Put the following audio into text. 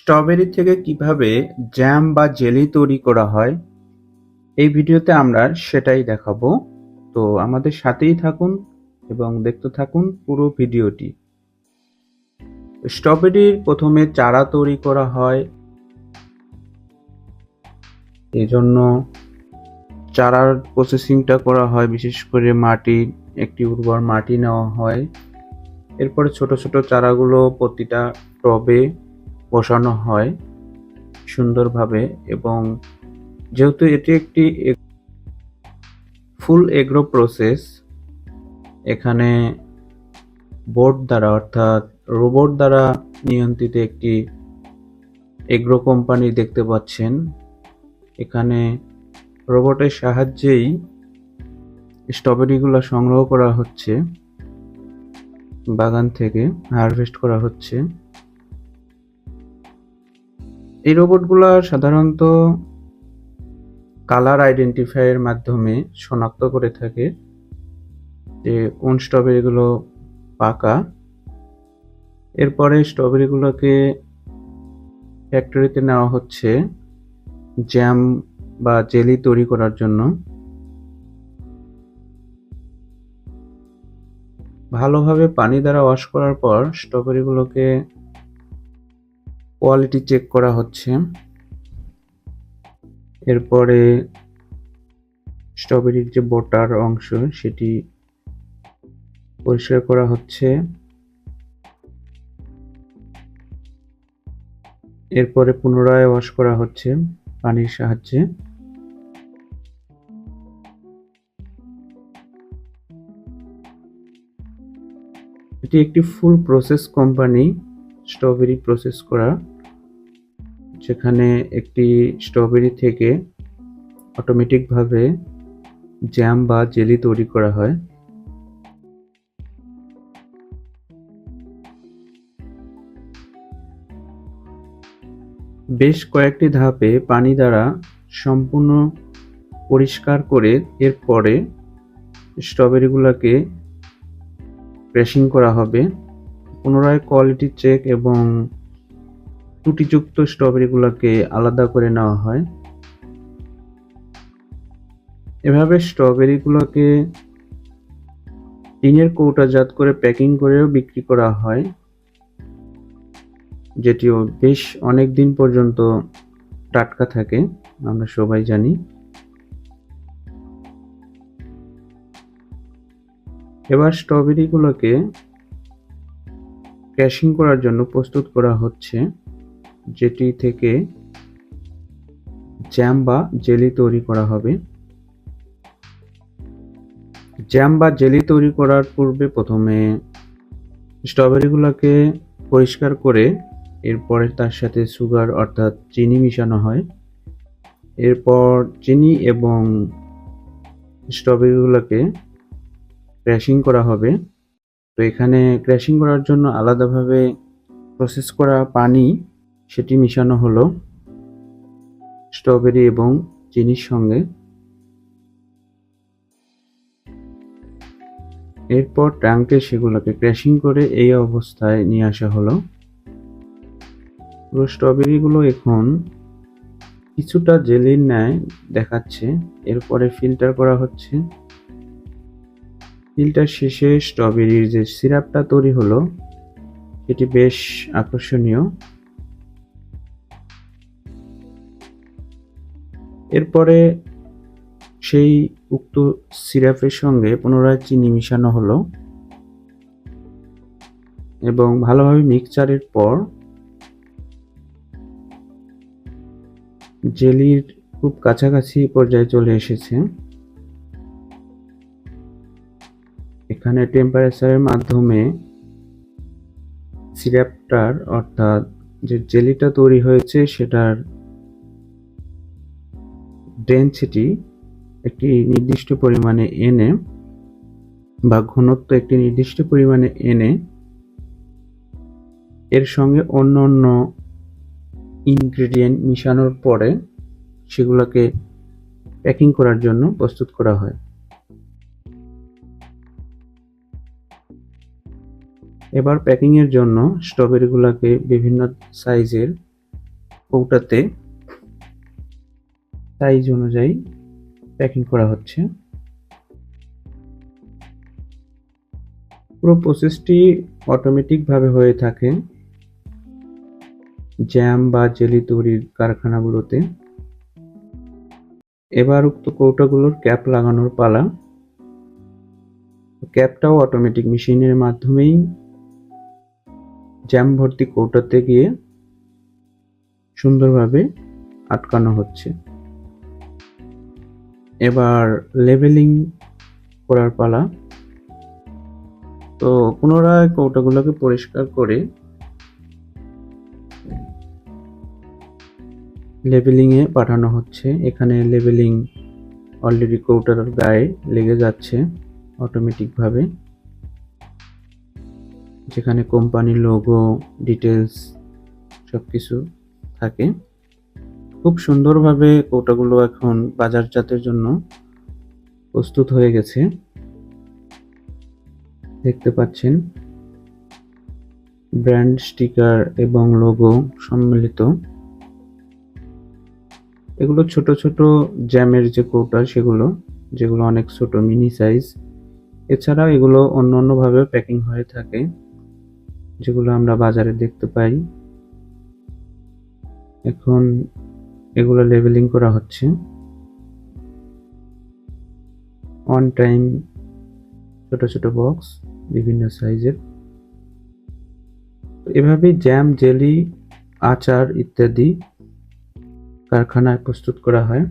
Strawberry থেকে কিভাবে jam বা জেলি তৈরি করা হয় এই ভিডিওতে আমরা সেটাই দেখাবো। তো আমাদের সাথেই থাকুন এবং দেখতে থাকুন পুরো ভিডিওটি। স্ট্রবেরির প্রথমে চারা তৈরি করা হয়, এজন্য চারার প্রসেসিংটা করা হয়। বিশেষ করে একটি উর্বর মাটি নেওয়া হয়, এরপরে ছোট ছোট চারাগুলো প্রতিটা টবে বসানো হয় সুন্দরভাবে। এবং যেহেতু এটি একটি ফুল এগ্রো প্রসেস, এখানে বোর্ড দ্বারা অর্থাৎ রোবট দ্বারা নিয়ন্ত্রিত একটি এগ্রো কোম্পানি দেখতে পাচ্ছেন। এখানে রোবটের সাহায্যেই স্ট্রবেরিগুলো সংগ্রহ করা হচ্ছে, বাগান থেকে হারভেস্ট করা হচ্ছে। এই রোবটগুলো সাধারণত কালার আইডেন্টিফায়ারের মাধ্যমে শনাক্ত করে থাকে যে কোন স্ট্রবেরিগুলো পাকা। এরপরে স্ট্রবেরিগুলোকে ফ্যাক্টরিতে নেওয়া হচ্ছে জ্যাম বা জেলি তৈরি করার জন্য। ভালোভাবে পানি দ্বারা ওয়াশ করার পর স্ট্রবেরিগুলোকে কোয়ালিটি চেক করা হচ্ছে। এরপরে স্ট্রবেরির যে বোটার অংশ সেটি পরিষ্কার করা হচ্ছে। এরপরে পুনরায় ওয়াশ করা হচ্ছে পানির সাহায্যে। এটি একটি ফুল প্রসেস কোম্পানি, স্ট্রবেরি প্রসেস করা, যেখানে একটি স্ট্রবেরি থেকে অটোমেটিকভাবে জ্যাম বা জেলি তৈরি করা হয়। বেশ কয়েকটি ধাপে পানি দ্বারা সম্পূর্ণ পরিষ্কার করে এরপরে স্ট্রবেরিগুলোকে ক্র্যাশিং করা হবে। পুনরায় কোয়ালিটি চেক এবং ত্রুটিযুক্ত স্ট্রবেরিগুলোকে আলাদা করে নেওয়া হয়। এভাবে স্ট্রবেরিগুলোকে টিনের কৌটাজাত করে প্যাকিং করেও বিক্রি করা হয়, যেটিও বেশ অনেক দিন পর্যন্ত টাটকা থাকে, আমরা সবাই জানি। এবার স্ট্রবেরিগুলোকে ক্র্যাশিং করার জন্য প্রস্তুত করা হচ্ছে, যেটি থেকে জ্যাম বা জেলি তৈরি করা হবে। জ্যাম বা জেলি তৈরি করার পূর্বে প্রথমে স্ট্রবেরিগুলোকে পরিষ্কার করে এরপরে তার সাথে সুগার অর্থাৎ চিনি মিশানো হয়। এরপর চিনি এবং স্ট্রবেরিগুলোকে ক্র্যাশিং করা হবে। তো এখানে ক্র্যাশিং করার জন্য আলাদাভাবে প্রসেস করা পানি সেটি মিশানো হলো স্ট্রবেরি এবং চিনির সঙ্গে। এরপর ট্যাঙ্কে সেগুলোকে ক্র্যাশিং করে এই অবস্থায় নিয়ে আসা হলো। পুরো স্ট্রবেরিগুলো এখন কিছুটা জেলির ন্যায় দেখাচ্ছে। এরপরে ফিল্টার করা হচ্ছে। ফিল্টার শেষে স্ট্রবেরির যে সিরাপটা তৈরি হলো এটি বেশ আকর্ষণীয়। এরপরে সেই উক্ত সিরাপের সঙ্গে পুনরায় চিনি মিশানো হলো এবং ভালোভাবে মিক্সচারের পর জেলির খুব কাছাকাছি পর্যায়ে চলে এসেছে। এখানে টেম্পারেচারের মাধ্যমে সিরাপটার অর্থাৎ যে জেলিটা তৈরি হয়েছে সেটার ডেনসিটি একটি নির্দিষ্ট পরিমাণে এনে বা ঘনত্ব একটি নির্দিষ্ট পরিমাণে এনে এর সঙ্গে অন্য অন্য ইনগ্রেডিয়েন্ট মিশানোর পরে সেগুলোকে প্যাকিং করার জন্য প্রস্তুত করা হয়। এবার প্যাকিং এর জন্য স্ট্রবেরিগুলোকে বিভিন্ন সাইজের কৌটাতে সাইজ অনুযায়ী প্যাকিং করা হচ্ছে। পুরো প্রসেসটি অটোমেটিক ভাবে হয়ে থাকে জ্যাম বা জেলি তৈরির কারখানাগুলোতে। এবার উক্ত কৌটাগুলোর ক্যাপ লাগানোর পালা। ক্যাপটাও অটোমেটিক মেশিনের মাধ্যমেই জ্যাম ভর্তি কৌটাতে গিয়ে সুন্দরভাবে আটকানো হচ্ছে। এবার লেবেলিং করার পালা। তো পুনরায় কৌটাগুলোকে পরিষ্কার করে লেবেলিং এ পাঠানো হচ্ছে। এখানে লেবেলিং অলরেডি কৌটার গায়ে লেগে যাচ্ছে অটোমেটিক ভাবে, যেখানে কোম্পানির লোগো, ডিটেলস সবকিছু থাকে। খুব সুন্দরভাবে কৌটাগুলো এখন বাজারজাতের জন্য প্রস্তুত হয়ে গেছে। দেখতে পাচ্ছেন ব্র্যান্ড স্টিকার এবং লোগো সম্মিলিত। এগুলো ছোট ছোট জ্যামের যে কৌটা সেগুলো, যেগুলো অনেক ছোট মিনি সাইজ। এছাড়াও এগুলো অন্য ভাবে প্যাকিং হয়ে থাকে, যেগুলো আমরা বাজারে দেখতে পাই। এখন এগুলো লেবেলিং করা হচ্ছে। অন টাইম ছোট ছোট বক্স বিভিন্ন সাইজের। এভাবে জ্যাম, জেলি, আচার ইত্যাদি কারখানায় প্রস্তুত করা হয়।